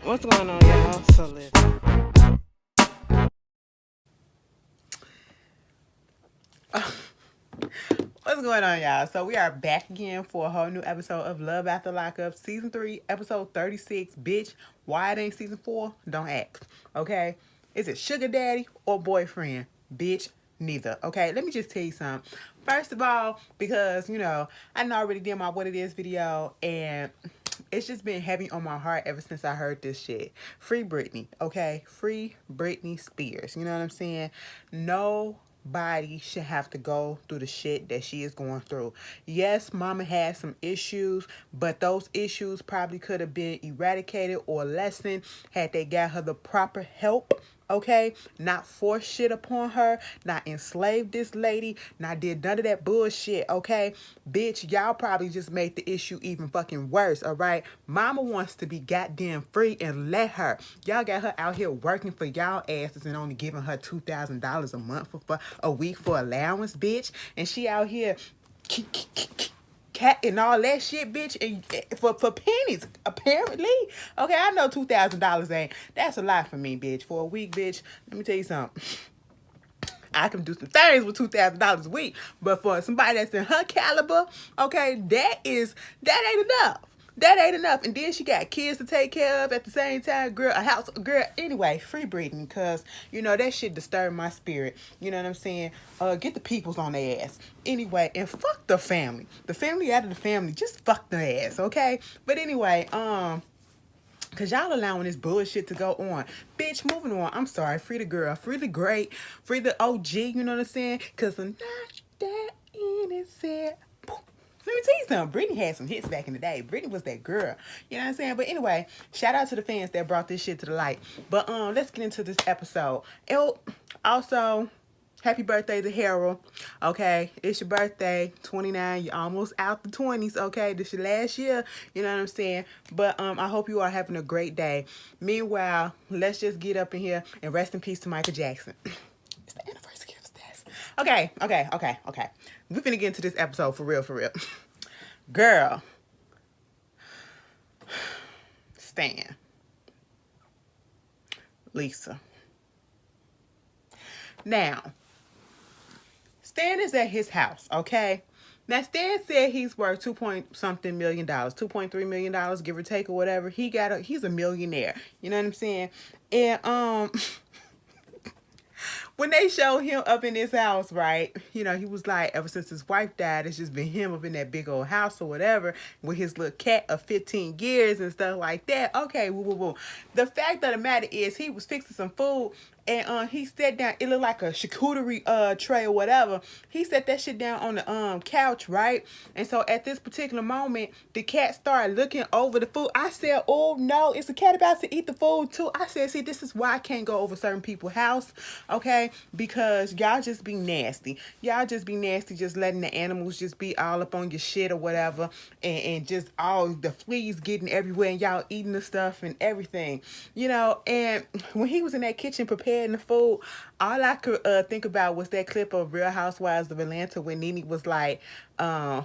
What's going on, y'all? So listen. What's going on, y'all? So we are back again for a whole new episode of Love After Lockup, Season 3, Episode 36. Bitch, why it ain't Season 4? Don't ask, okay? Is it sugar daddy or boyfriend? Bitch, neither, okay? Let me just tell you something. First of all, because, I know I already did my What It Is video, and it's just been heavy on my heart ever since I heard this shit. Free Britney, okay? Free Britney Spears. You know what I'm saying? Nobody should have to go through the shit that she is going through. Yes, mama had some issues, but those issues probably could have been eradicated or lessened had they got her the proper help. Okay, not force shit upon her, not enslave this lady, not did none of that bullshit. Okay, bitch, y'all probably just made the issue even fucking worse. All right, mama wants to be goddamn free and let her. Y'all got her out here working for y'all asses and only giving her $2,000 a month for a week for allowance, bitch, and she out here cat and all that shit, bitch, and for pennies, apparently. Okay, I know $2,000 ain't. That's a lot for me, bitch. For a week, bitch. Let me tell you something. I can do some things with $2,000 a week, but for somebody that's in her caliber, okay, that ain't enough. That ain't enough. And then she got kids to take care of at the same time. Girl, a house, girl. Anyway, free breeding, because, that shit disturbed my spirit. You know what I'm saying? Get the peoples on their ass. Anyway, and fuck the family. The family out of the family. Just fuck their ass, okay? But anyway, cause y'all allowing this bullshit to go on. Bitch, moving on. I'm sorry. Free the girl. Free the great. Free the OG, you know what I'm saying? Cause I'm not that innocent. Let me tell you something. Britney had some hits back in the day. Britney was that girl. You know what I'm saying? But anyway, shout out to the fans that brought this shit to the light. But let's get into this episode. Also, happy birthday to Harold. Okay, it's your birthday, 29. You're almost out the 20s. Okay, this your last year. You know what I'm saying? But I hope you are having a great day. Meanwhile, let's just get up in here and rest in peace to Michael Jackson. It's the anniversary of his death. Okay. We finna get into this episode for real. Girl. Stan. Lisa. Now, Stan is at his house, okay? Now, Stan said he's worth $2 million, $2.3 million, give or take or whatever. He's a millionaire. You know what I'm saying? And when they showed him up in his house, right, he was like, ever since his wife died, it's just been him up in that big old house or whatever with his little cat of 15 years and stuff like that. Okay, woo. The fact of the matter is he was fixing some food and he sat down. It looked like a charcuterie tray or whatever. He set that shit down on the couch, right? And so at this particular moment, the cat started looking over the food. I said, oh no, it's a cat about to eat the food too. I said, see, this is why I can't go over certain people's house, okay? Because y'all just be nasty. Y'all just be nasty, just letting the animals just be all up on your shit or whatever, and just all the fleas getting everywhere and y'all eating the stuff and everything, and when he was in that kitchen preparing the food, all I could think about was that clip of Real Housewives of Atlanta when Nene was like, I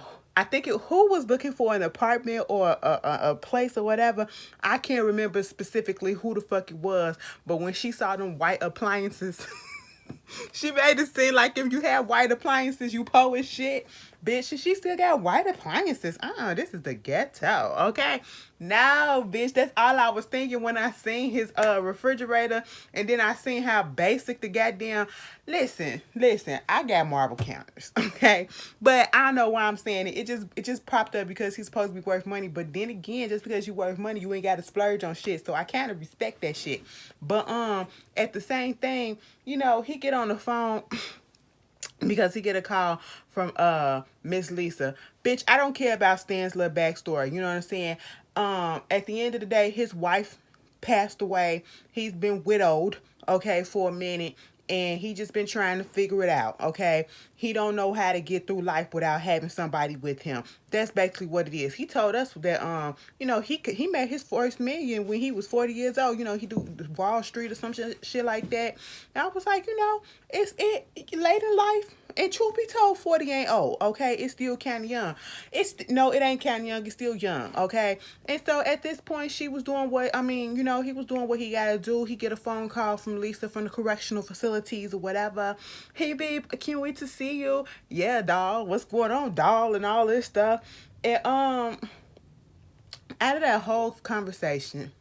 think who was looking for an apartment or a place or whatever. I can't remember specifically who the fuck it was, but when she saw them white appliances, she made it seem like if you have white appliances, you poor as shit. Bitch, she still got white appliances. This is the ghetto, okay? No, bitch, that's all I was thinking when I seen his refrigerator, and then I seen how basic the goddamn... Listen, I got marble counters, okay? But I don't know why I'm saying it. It just popped up because he's supposed to be worth money, but then again, just because you worth money, you ain't got to splurge on shit, so I kind of respect that shit. But at the same thing, he get on the phone... because he get a call from Miss Lisa. Bitch, I don't care about Stan's little backstory. You know what I'm saying? At the end of the day, his wife passed away. He's been widowed, okay, for a minute. And he just been trying to figure it out, okay? He don't know how to get through life without having somebody with him. That's basically what it is. He told us that, he made his first million when he was 40 years old. He do Wall Street or some shit like that. And I was like, it's late in life. And truth be told, 40 ain't old, okay? It's still kind of young. No, it ain't kind of young. It's still young, okay? And so at this point, she was doing he was doing what he got to do. He get a phone call from Lisa from the correctional facilities or whatever. Hey, babe, I can't wait to see you. Yeah, doll. What's going on, doll, and all this stuff. And out of that whole conversation,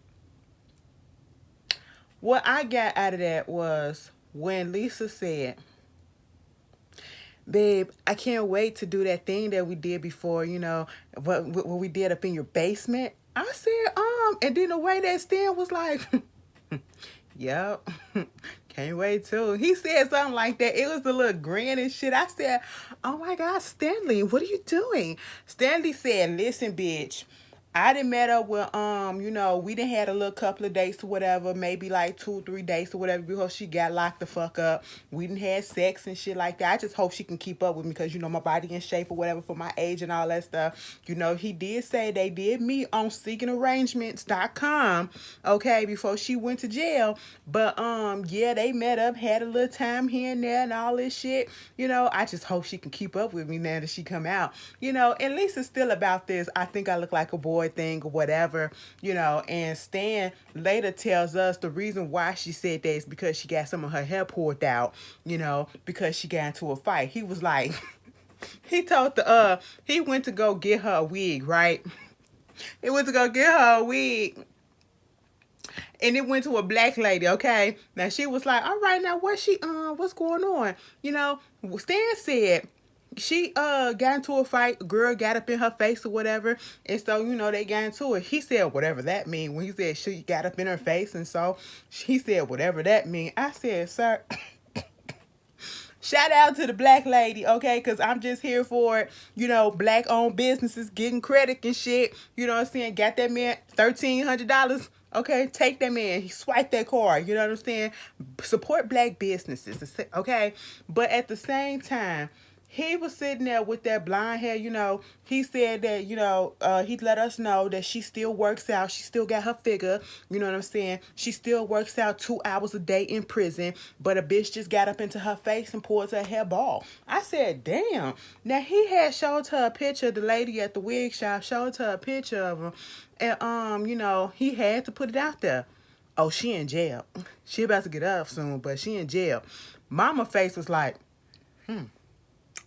what I got out of that was when Lisa said, babe, I can't wait to do that thing that we did before, what we did up in your basement. I said, and then the way that Stan was like, yep, can't wait too. He said something like that. It was a little grin and shit. I said, oh my God, Stanley, what are you doing? Stanley said, listen, bitch, I done met up with we done had a little couple of dates or whatever, maybe like 2-3 days or whatever before she got locked the fuck up. We done had sex and shit like that. I just hope she can keep up with me because my body in shape or whatever for my age and all that stuff. He did say they did meet on seekingarrangements.com, okay, before she went to jail. But yeah, they met up, had a little time here and there and all this shit. I just hope she can keep up with me now that she come out. And Lisa's still about this, I think I look like a boy thing or whatever, and Stan later tells us the reason why she said that is because she got some of her hair pulled out, because she got into a fight. He was like, he went to go get her a wig, right? He went to go get her a wig. And it went to a black lady, okay? Now she was like, all right, now what's going on? Stan said, she got into a fight, a girl got up in her face or whatever, and so they got into it. He said whatever that mean when he said she got up in her face, and so he said whatever that mean. I said, sir, shout out to the black lady, okay, because I'm just here for it. Black owned businesses getting credit and shit, what I'm saying, got that man $1,300. Okay, take that man. He swiped that card. You know what I'm saying? Support black businesses. Okay, but at the same time, he was sitting there with that blonde hair, he said that, he let us know that she still works out. She still got her figure. You know what I'm saying? She still works out 2 hours a day in prison, but a bitch just got up into her face and pulled her hair ball. I said, damn. Now, he had showed her a picture, the lady at the wig shop showed her a picture of him, and, he had to put it out there. Oh, she in jail. She about to get up soon, but she in jail. Mama face was like,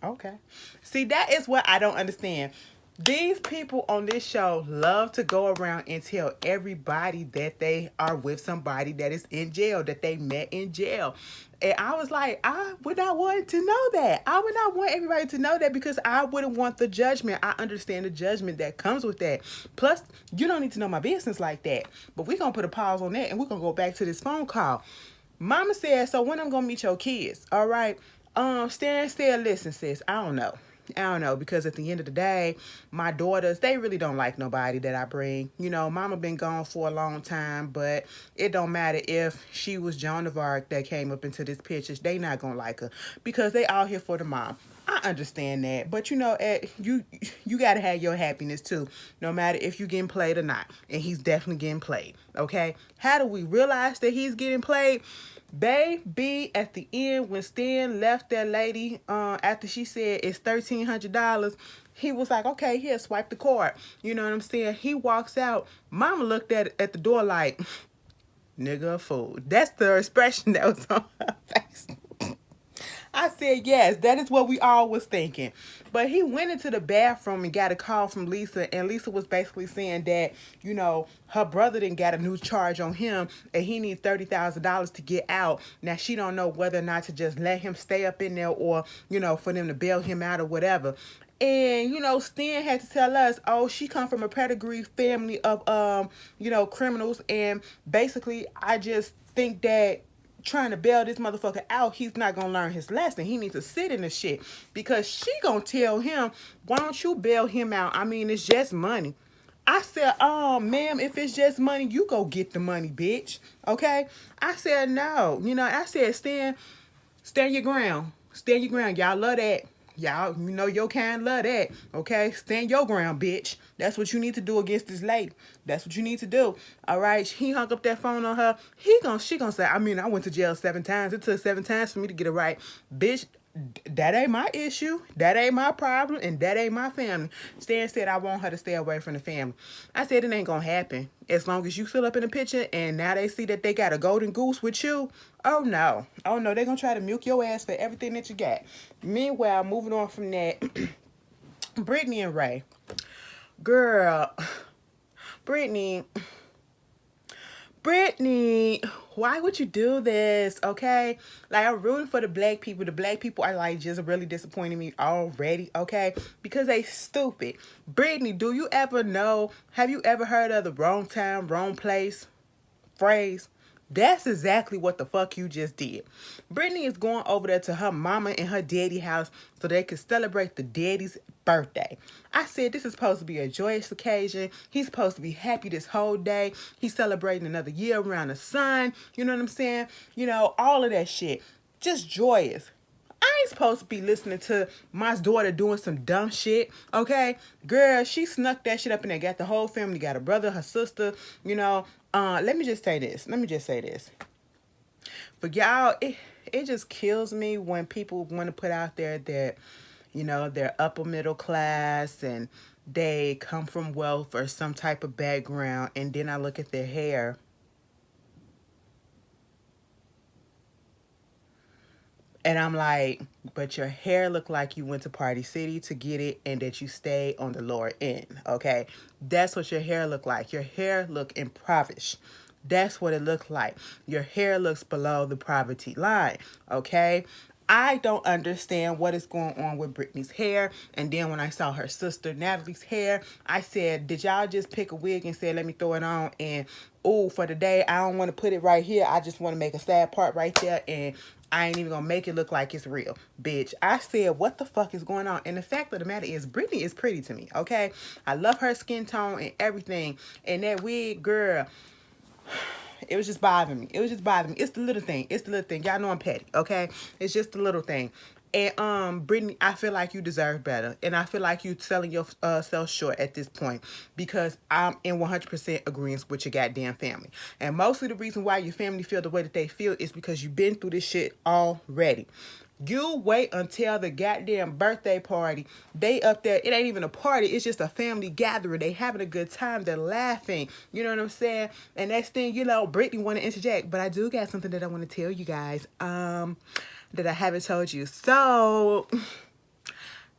okay. See, that is what I don't understand. These people on this show love to go around and tell everybody that they are with somebody that is in jail, that they met in jail. And I was like, I would not want to know that. I would not want everybody to know that because I wouldn't want the judgment. I understand the judgment that comes with that. Plus, you don't need to know my business like that. But we're going to put a pause on that and we're going to go back to this phone call. Mama said, so when I'm going to meet your kids, all right? Stan said, listen, sis, I don't know, because at the end of the day, my daughters, they really don't like nobody that I bring. Mama been gone for a long time, but it don't matter if she was Joan of Arc that came up into this picture. They not gonna like her because they all here for the mom. I understand that, but you gotta have your happiness too, no matter if you getting played or not, and he's definitely getting played. Okay, how do we realize that he's getting played? Baby, at the end when Stan left that lady, after she said it's $1,300, he was like, okay, here, swipe the card. You know what I'm saying? He walks out. Mama looked at the door like, nigga, a fool. That's the expression that was on her face. I said, yes, that is what we all was thinking. But he went into the bathroom and got a call from Lisa, and Lisa was basically saying that, her brother didn't got a new charge on him, and he needs $30,000 to get out. Now, she don't know whether or not to just let him stay up in there or, for them to bail him out or whatever. And, Stan had to tell us, oh, she come from a pedigree family of, criminals, and basically, I just think that trying to bail this motherfucker out, he's not gonna learn his lesson. He needs to sit in the shit because she gonna tell him, why don't you bail him out? I mean, it's just money. I said, ma'am, if it's just money, you go get the money, bitch. Okay? I said, no. I said, stand your ground. Stand your ground. Y'all love that. Y'all, your kind love that, okay? Stand your ground, bitch. That's what you need to do against this lady. That's what you need to do, all right? He hung up that phone on her. She gonna say, I went to jail 7 times. It took 7 times for me to get it right. Bitch, That ain't my issue. That ain't my problem, and that ain't my family. Stan said I want her to stay away from the family. I said it ain't gonna happen. As long as you fill up in the picture and now they see that they got a golden goose with you, oh no. Oh no, they gonna try to milk your ass for everything that you got. Meanwhile, moving on from that, Brittany and Ray. Girl, Brittany, Brittany, why would you do this? Okay, like I'm rooting for the black people. The black people are like just really disappointing me already. Okay, because they stupid. Brittany, do you ever know? Have you ever heard of the wrong time, wrong place phrase? That's exactly what the fuck you just did. Brittany is going over there to her mama and her daddy house so they can celebrate the daddy's birthday. I said this is supposed to be a joyous occasion. He's supposed to be happy this whole day. He's celebrating another year around the sun. You know what I'm saying? You know, all of that shit. Just joyous. I ain't supposed to be listening to my daughter doing some dumb shit, okay? Girl, she snuck that shit up in there. Got the whole family, got a brother, her sister, you know. Let me just say this. For y'all, it just kills me when people want to put out there that, you know, they're upper middle class and they come from wealth or some type of background, and then I look at their hair. And I'm like, but your hair look like you went to Party City to get it and that you stay on the lower end, okay? That's what your hair look like. Your hair look impoverished. That's what it looked like. Your hair looks below the poverty line, okay? I don't understand what is going on with Britney's hair. And then when I saw her sister Natalie's hair, I said, did y'all just pick a wig and say, let me throw it on? And, oh, for the day, I don't want to put it right here. I just want to make a sad part right there. And I ain't even going to make it look like it's real. Bitch, I said, what the fuck is going on? And the fact of the matter is, Britney is pretty to me, okay? I love her skin tone and everything. And that wig, girl, it was just bothering me. It was just bothering me. It's the little thing. It's the little thing. Y'all know I'm petty, okay? It's just the little thing. And Brittany, I feel like you deserve better, and I feel like you selling yourself short at this point, because I'm in 100% agreement with your goddamn family. And mostly the reason why your family feel the way that they feel is because you've been through this shit already. You wait until the goddamn birthday party. They up there. It ain't even a party. It's just a family gathering. They having a good time. They're laughing. You know what I'm saying? And next thing you know, Brittany want to interject. But I do got something that I want to tell you guys. That I haven't told you. So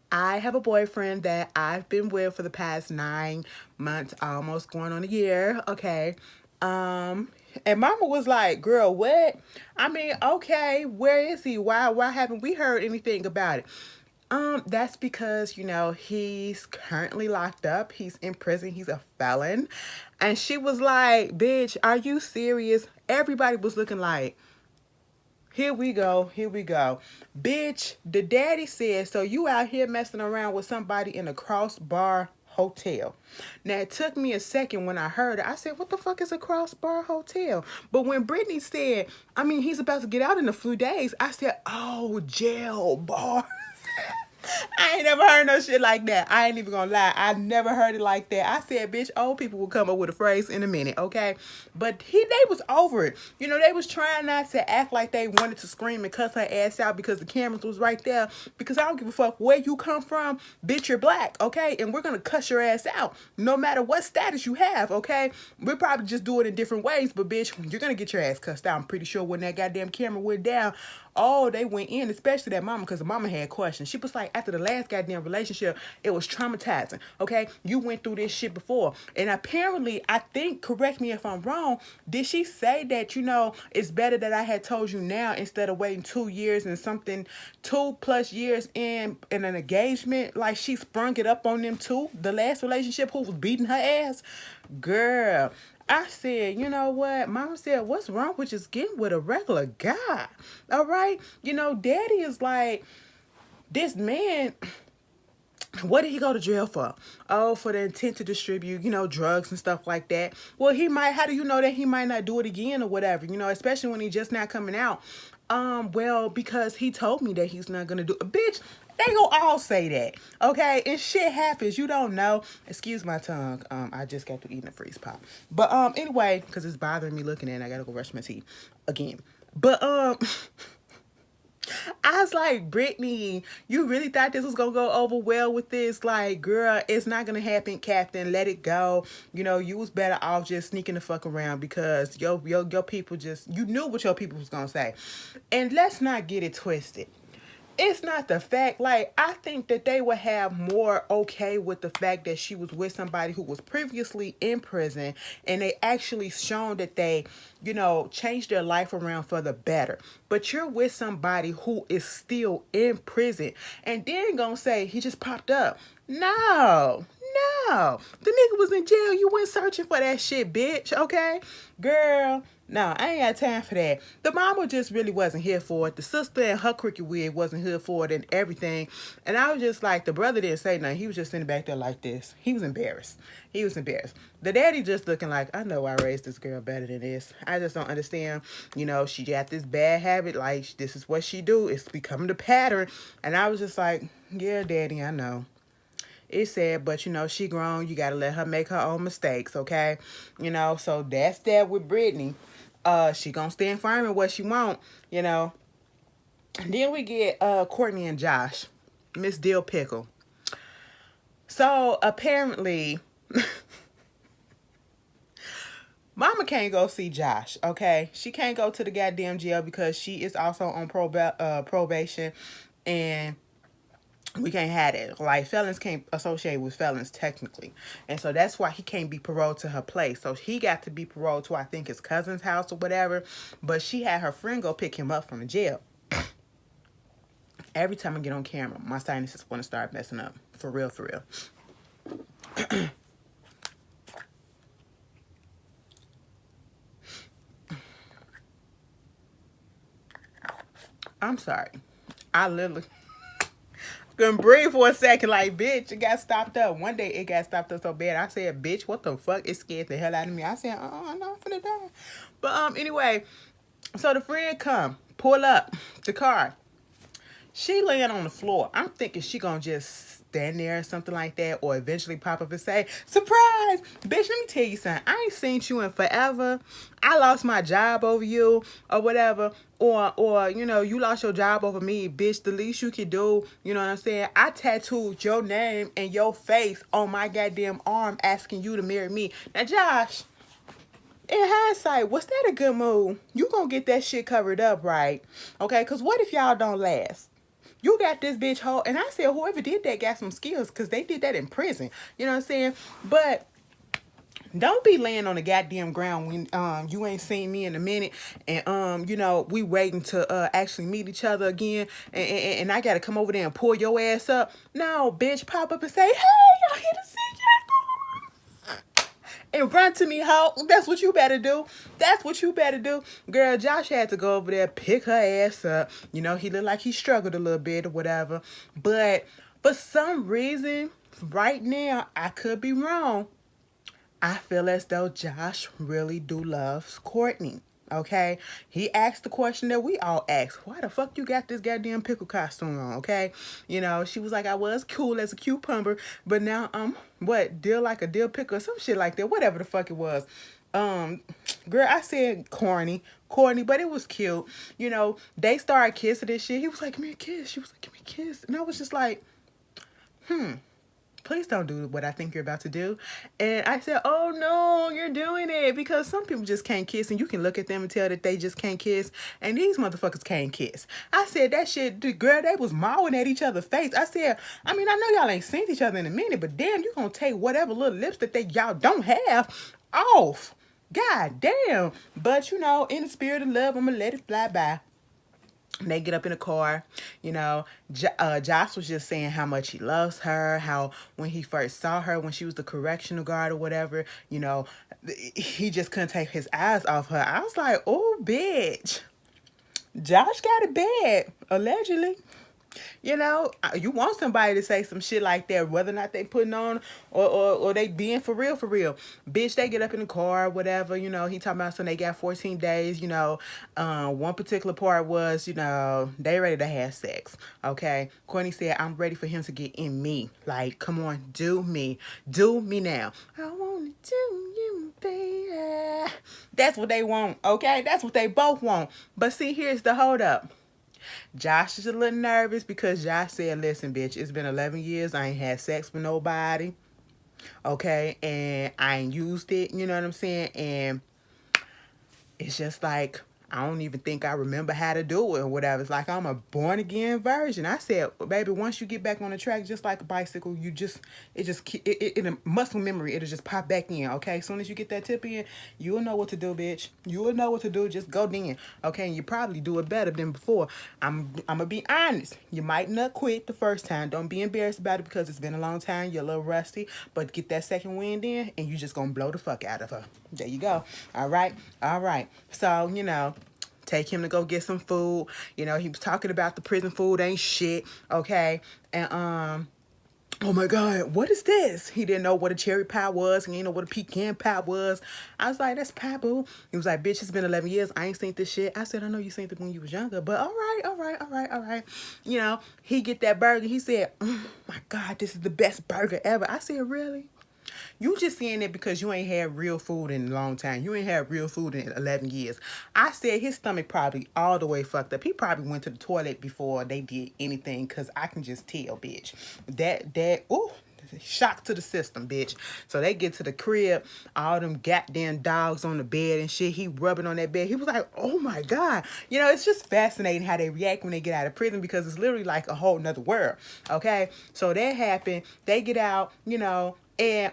I have a boyfriend that I've been with for the past 9 months, almost going on a year. Okay. And mama was like, girl, what? I mean, okay, where is he? Why haven't we heard anything about it? That's because, you know, he's currently locked up. He's in prison. He's a felon. And she was like, bitch, are you serious? Everybody was looking like, here we go. Here we go. Bitch, the daddy said, so you out here messing around with somebody in a crossbar hotel. Now, it took me a second when I heard it. I said, what the fuck is a crossbar hotel? But when Brittany said, I mean, he's about to get out in a few days, I said, oh, jail bar. I ain't never heard no shit like that. I ain't even gonna lie. I never heard it like that. I said, bitch, old people will come up with a phrase in a minute, okay? But they was over it. You know, they was trying not to act like they wanted to scream and cuss her ass out because the cameras was right there. Because I don't give a fuck where you come from. Bitch, you're black, okay? And we're gonna cuss your ass out no matter what status you have, okay? We'll probably just do it in different ways, but bitch, you're gonna get your ass cussed out. I'm pretty sure when that goddamn camera went down, oh, they went in, especially that mama, because the mama had questions. She was like, after the last goddamn relationship, it was traumatizing, okay? You went through this shit before. And apparently, I think, correct me if I'm wrong, did she say that, you know, it's better that I had told you now instead of waiting 2 years and something, 2+ years in an engagement? Like, she sprung it up on them too, the last relationship, who was beating her ass? Girl, I said, you know what? Mama said, what's wrong with just getting with a regular guy? All right? You know, daddy is like, this man, what did he go to jail for? Oh, for the intent to distribute, you know, drugs and stuff like that. Well, he might, how do you know that he might not do it again or whatever, you know, especially when he's just not coming out? Well, because he told me that he's not gonna do it. Bitch, they gonna all say that, okay? And shit happens. You don't know. Excuse my tongue. I just got to eating a freeze pop. But anyway, because it's bothering me looking at it, I gotta go brush my teeth again. But I was like, Brittany, you really thought this was gonna go over well with this? Like, girl, it's not gonna happen, Captain. Let it go. You know, you was better off just sneaking the fuck around because your people just you knew what your people was gonna say. And let's not get it twisted. It's not the fact, like, I think that they would have more okay with the fact that she was with somebody who was previously in prison and they actually shown that they, changed their life around for the better. But you're with somebody who is still in prison and then gonna say he just popped up. No, no. The nigga was in jail. You went searching for that shit, bitch, okay? Girl, no, I ain't got time for that. The mama just really wasn't here for it. The sister and her cricket wig wasn't here for it and everything. And I was just like, the brother didn't say nothing. He was just sitting back there like this. He was embarrassed. He was embarrassed. The daddy just looking like, I know I raised this girl better than this. I just don't understand. She got this bad habit. Like, this is what she do. It's becoming the pattern. And I was just like, yeah, daddy, I know. It's sad, but she grown. You gotta let her make her own mistakes, okay? So that's that with Brittany. She gonna stand firm in what she want. Then we get Courtney and Josh, Miss Dill Pickle. So apparently, Mama can't go see Josh, okay? She can't go to the goddamn jail because she is also on probation, and we can't have it. Like, felons can't associate with felons technically. And so that's why he can't be paroled to her place. So he got to be paroled to, I think, his cousin's house or whatever. But she had her friend go pick him up from the jail. Every time I get on camera, my sinuses want to start messing up. For real, for real. I'm sorry. I literally couldn't breathe for a second. Like, bitch, it got stopped up. One day it got stopped up so bad. I said, bitch, what the fuck? It scared the hell out of me. I said, oh, no, I'm finna die. But anyway, so the friend come, pull up the car. She laying on the floor. I'm thinking she gonna just stand there or something like that, or eventually pop up and say, surprise! Bitch, let me tell you something. I ain't seen you in forever. I lost my job over you or whatever. Or you lost your job over me, bitch. The least you could do, you know what I'm saying? I tattooed your name and your face on my goddamn arm asking you to marry me. Now, Josh, in hindsight, was that a good move? You gonna get that shit covered up, right? Okay, because what if y'all don't last? You got this bitch whole, and I said whoever did that got some skills because they did that in prison. You know what I'm saying? But don't be laying on the goddamn ground when you ain't seen me in a minute, and we waiting to actually meet each other again, and I gotta come over there and pull your ass up. No, bitch, pop up and say, hey, I'm here to see you. And run to me, hoe. That's what you better do. That's what you better do. Girl, Josh had to go over there, pick her ass up. He looked like he struggled a little bit or whatever. But for some reason, right now, I could be wrong, I feel as though Josh really do loves Courtney. Okay, he asked the question that we all ask: why the fuck you got this goddamn pickle costume on? Okay, she was like, I was cool as a cucumber, but now what, deal like a dill pickle or some shit like that, whatever the fuck it was. Girl, I said corny, but it was cute. They started kissing this shit. He was like, give me a kiss. She was like, give me a kiss, and I was just like, please don't do what I think you're about to do. And I said, oh no, you're doing it. Because some people just can't kiss, and you can look at them and tell that they just can't kiss. And these motherfuckers can't kiss. I said, that shit, girl, they was mawing at each other's face. I said, I know y'all ain't seen each other in a minute, but damn, you gonna take whatever little lips that y'all don't have off. God damn. But in the spirit of love, I'm gonna let it fly by. They get up in the car, Josh was just saying how much he loves her, how when he first saw her, when she was the correctional guard or whatever, he just couldn't take his eyes off her. I was like, oh, bitch, Josh got it bad, allegedly. You want somebody to say some shit like that, whether or not they putting on or they being for real, for real. Bitch, they get up in the car, whatever, he talking about so they got 14 days, one particular part was, they ready to have sex, okay? Courtney said, I'm ready for him to get in me. Like, come on, do me now. I want to do you, baby. That's what they want, okay? That's what they both want. But see, here's the hold up. Josh is a little nervous because Josh said, listen, bitch, it's been 11 years. I ain't had sex with nobody. Okay. And I ain't used it. You know what I'm saying? And it's just like, I don't even think I remember how to do it or whatever. It's like I'm a born again version. I said, well, baby, once you get back on the track, just like a bicycle, it a muscle memory. It'll just pop back in. Okay, as soon as you get that tip in, you'll know what to do, bitch. You'll know what to do. Just go then. Okay, and you probably do it better than before. I'm gonna be honest. You might not quit the first time. Don't be embarrassed about it because it's been a long time. You're a little rusty, but get that second wind in, and you just gonna blow the fuck out of her. There you go. All right, all right. So take him to go get some food. He was talking about the prison food ain't shit, okay? And oh my God, what is this? He didn't know what a cherry pie was. He didn't know what a pecan pie was. I was like, that's pie, boo. He was like, bitch, it's been 11 years. I ain't seen this shit. I said, I know you seen it when you was younger, but all right, all right, all right, all right. He get that burger. He said, my God, this is the best burger ever. I said, really? You just saying it because you ain't had real food in a long time. You ain't had real food in 11 years. I said his stomach probably all the way fucked up. He probably went to the toilet before they did anything because I can just tell, bitch. Ooh, shock to the system, bitch. So they get to the crib, all them goddamn dogs on the bed and shit. He rubbing on that bed. He was like, oh my God. It's just fascinating how they react when they get out of prison because it's literally like a whole nother world. Okay? So that happened. They get out, and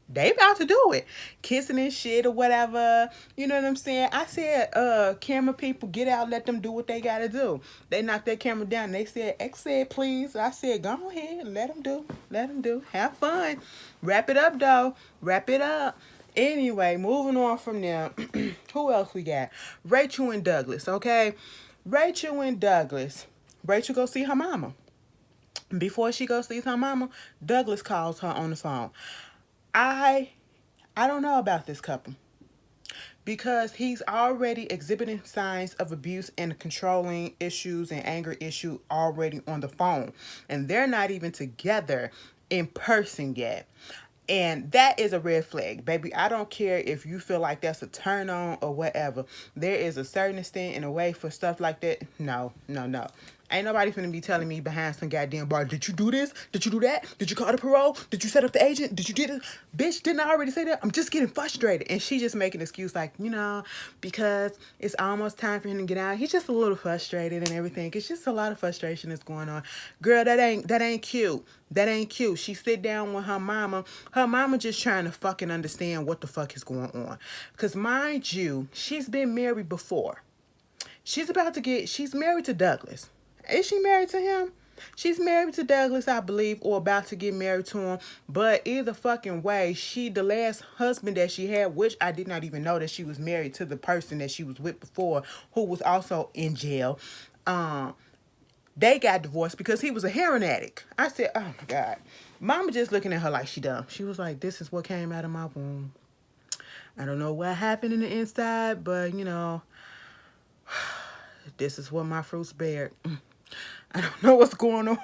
they about to do it. Kissing and shit or whatever. You know what I'm saying? I said, camera people, get out, let them do what they gotta do. They knocked that camera down. They said, exit, please. I said, go ahead, let them do. Let them do. Have fun. Wrap it up, though. Wrap it up. Anyway, moving on from there. Who else we got? Rachel and Douglas, okay? Rachel and Douglas. Rachel go see her mama. Before she goes see her mama, Douglas calls her on the phone. I don't know about this couple because he's already exhibiting signs of abuse and controlling issues and anger issue already on the phone, and they're not even together in person yet. And that is a red flag, baby. I don't care if you feel like that's a turn on or whatever. There is a certain extent and a way for stuff like that. No, no, no. Ain't nobody finna be telling me behind some goddamn bar, did you do this? Did you do that? Did you call the parole? Did you set up the agent? Did you do this? Bitch, didn't I already say that? I'm just getting frustrated. And she just making an excuse like, because it's almost time for him to get out. He's just a little frustrated and everything. It's just a lot of frustration that's going on. Girl, that ain't cute. That ain't cute. She sit down with her mama. Her mama just trying to fucking understand what the fuck is going on. Because mind you, she's been married before. She's married to Douglas. Is she married to him? She's married to Douglas, I believe, or about to get married to him. But either fucking way, the last husband that she had, which I did not even know that she was married to the person that she was with before, who was also in jail. They got divorced because he was a heroin addict. I said, oh my God. Mama just looking at her like she dumb. She was like, this is what came out of my womb. I don't know what happened in the inside, but this is what my fruits bear. I don't know what's going on.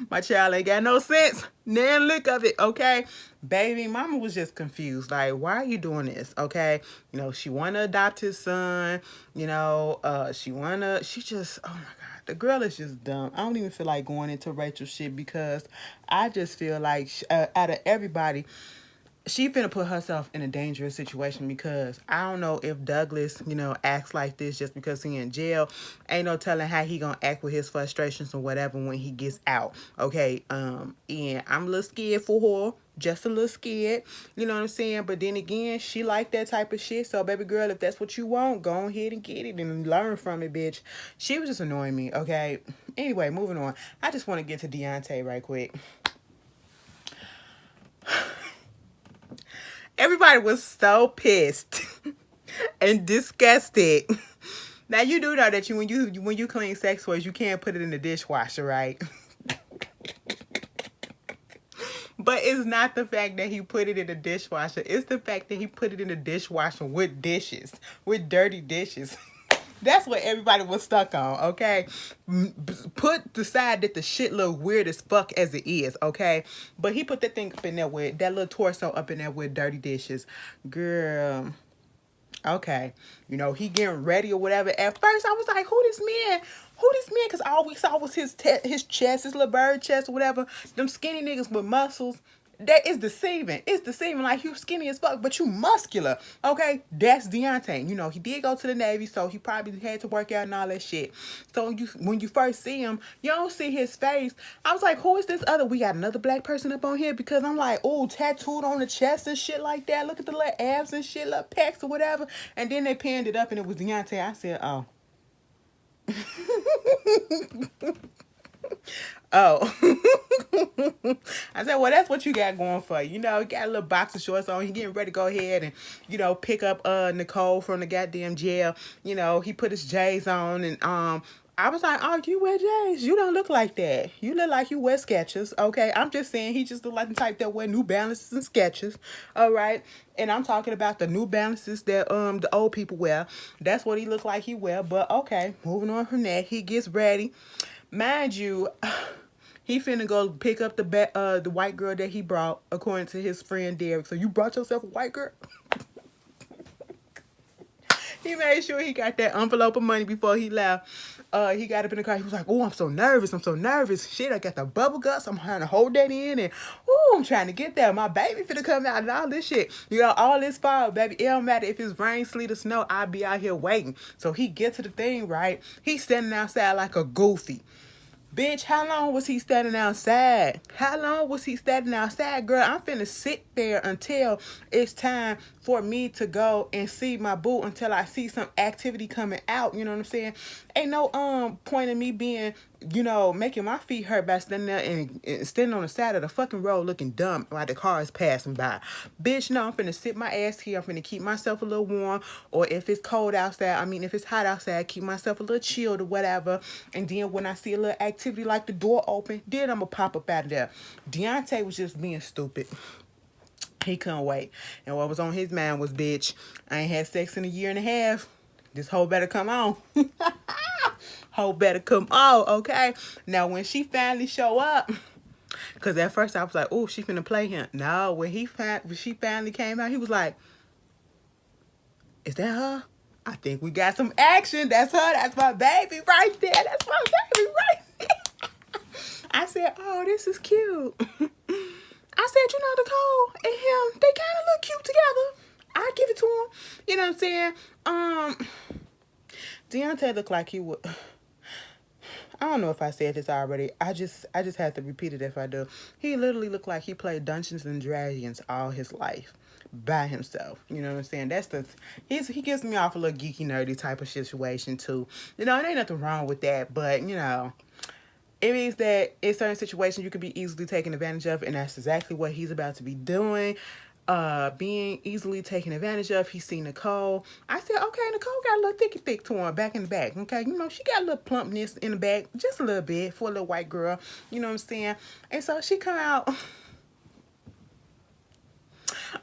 My child ain't got no sense. Nan lick of it, okay? Baby, mama was just confused. Like, why are you doing this, okay? She want to adopt his son. She just, oh my God. The girl is just dumb. I don't even feel like going into Rachel's shit because I just feel like out of everybody, she finna put herself in a dangerous situation because I don't know if Douglas, acts like this just because he in jail. Ain't no telling how he gonna act with his frustrations or whatever when he gets out. Okay, and I'm a little scared for her. Just a little scared. You know what I'm saying? But then again, she like that type of shit. So, baby girl, if that's what you want, go ahead and get it and learn from it, bitch. She was just annoying me, okay? Anyway, moving on. I just want to get to Deontay right quick. Everybody was so pissed and disgusted. Now you do know that when you clean sex toys, you can't put it in the dishwasher, right? But it's not the fact that he put it in the dishwasher. It's the fact that he put it in the dishwasher with dishes, with dirty dishes. That's what everybody was stuck on, okay? Decide that the shit look weird as fuck as it is, okay? But he put that thing up in there with, that little torso up in there with dirty dishes. Girl. Okay. He getting ready or whatever. At first, I was like, who this man? Who this man? Because all we saw was his chest, his little bird chest or whatever. Them skinny niggas with muscles. That is deceiving. It's deceiving. Like, you skinny as fuck, but you muscular. Okay? That's Deontay. He did go to the Navy, so he probably had to work out and all that shit. So when you first see him, you don't see his face. I was like, who is this other? We got another black person up on here, because I'm like, oh, tattooed on the chest and shit like that. Look at the little abs and shit, little pecs or whatever. And then they panned it up and it was Deontay. I said, oh. Oh. I said, well, that's what you got going for you. You got a little boxer shorts on. He getting ready to go ahead and, pick up Nicole from the goddamn jail. He put his J's on, and I was like, oh, you wear J's? You don't look like that. You look like you wear Skechers. Okay, I'm just saying he just look like the type that wear New Balances and Skechers. All right, and I'm talking about the New Balances that the old people wear. That's what he looked like he wear. But okay, moving on from that, he gets ready. Mind you, he finna go pick up the white girl that he brought, according to his friend Derek. So you brought yourself a white girl? He made sure he got that envelope of money before he left. He got up in the car. He was like, oh, I'm so nervous. I'm so nervous. Shit, I got the bubble guts. I'm trying to hold that in. And, oh, I'm trying to get there. My baby finna come out and all this shit. All this fall, baby. It don't matter if it's rain, sleet, or snow. I'll be out here waiting. So he get to the thing, right? He's standing outside like a goofy. Bitch, how long was he standing outside? How long was he standing outside? Girl, I'm finna sit there until it's time for me to go and see my boo, until I see some activity coming out. You know what I'm saying? Ain't no point in me being, making my feet hurt by standing there and standing on the side of the fucking road looking dumb while the car is passing by. Bitch, no, I'm finna sit my ass here. I'm finna keep myself a little warm. Or if it's cold outside, if it's hot outside, keep myself a little chilled or whatever. And then when I see a little activity like the door open, then I'm gonna pop up out of there. Deontay was just being stupid. He couldn't wait. And what was on his mind was, bitch, I ain't had sex in a year and a half. This hoe better come on. Hoe better come on, okay? Now, when she finally show up, because at first I was like, oh, she finna play him. No, when she finally came out, he was like, is that her? I think we got some action. That's her. That's my baby right there. That's my baby right there. I said, oh, this is cute. I said, Nicole and him, they kind of look cute together. I give it to him. You know what I'm saying? Deontay looked like he would. I don't know if I said this already. I just have to repeat it if I do. He literally looked like he played Dungeons and Dragons all his life by himself. You know what I'm saying? He gives me off a little geeky, nerdy type of situation too. There ain't nothing wrong with that, but it means that in certain situations you could be easily taken advantage of, and that's exactly what he's about to be doing. Being easily taken advantage of. He seen Nicole. I said, okay, Nicole got a little thick to her back in the back. Okay, she got a little plumpness in the back, just a little bit for a little white girl. You know what I'm saying? And so she come out.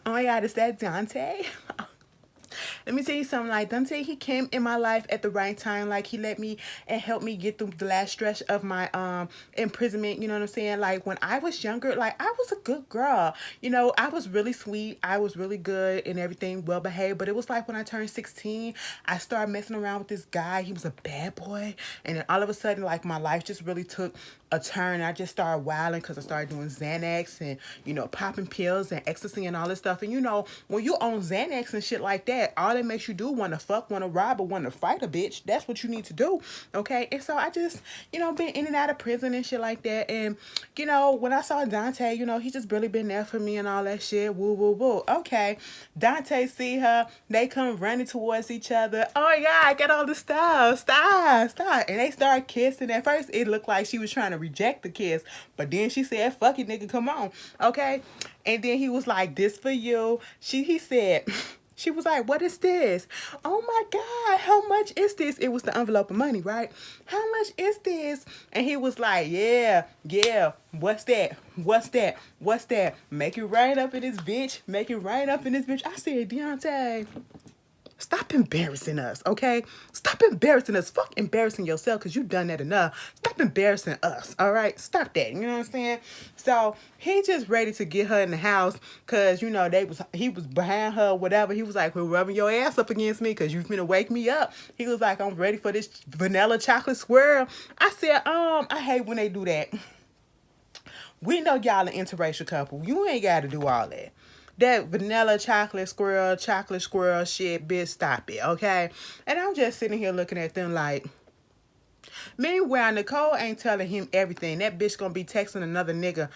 Oh my God, is that Dante? Let me tell you something. Like, Dante, he came in my life at the right time. Like, he let me and helped me get through the last stretch of my imprisonment. You know what I'm saying? Like, when I was younger, like, I was a good girl. I was really sweet. I was really good and everything, well behaved. But it was like when I turned 16, I started messing around with this guy. He was a bad boy. And then all of a sudden, like, my life just really took a turn. I just started wilding because I started doing Xanax and, popping pills and ecstasy and all this stuff. And, when you on Xanax and shit like that, all that makes you do want to fuck, want to rob, or want to fight a bitch. That's what you need to do, okay? And so I just, been in and out of prison and shit like that. And, when I saw Dante, he just really been there for me and all that shit. Woo, woo, woo. Okay, Dante see her. They come running towards each other. Oh, my God, get all the stuff. Stop. And they start kissing. At first, it looked like she was trying to reject the kiss. But then she said, fuck it, nigga, come on. Okay? And then he was like, this for you. He said... She was like, what is this? Oh my God, how much is this? It was the envelope of money, right? How much is this? And he was like, yeah. What's that? Make it rain up in this bitch. I said, Deontay, Stop embarrassing us, okay? Stop embarrassing us. Fuck embarrassing yourself because you done that enough. Stop embarrassing us, all right? Stop that, you know what I'm saying? So he just ready to get her in the house because, you know, he was behind her, whatever. He was like, well, rubbing your ass up against me because you finna wake me up. He was like, I'm ready for this vanilla chocolate swirl. I said, I hate when they do that. We know y'all an interracial couple. You ain't got to do all that. That vanilla chocolate squirrel shit, bitch, stop it, okay? And I'm just sitting here looking at them like, meanwhile, Nicole ain't telling him everything. That bitch gonna be texting another nigga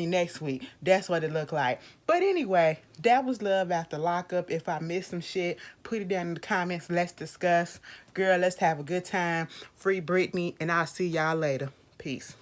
next week. That's what it look like. But anyway, that was Love After Lockup. If I missed some shit, put it down in the comments. Let's discuss. Girl, let's have a good time. Free Britney, and I'll see y'all later. Peace.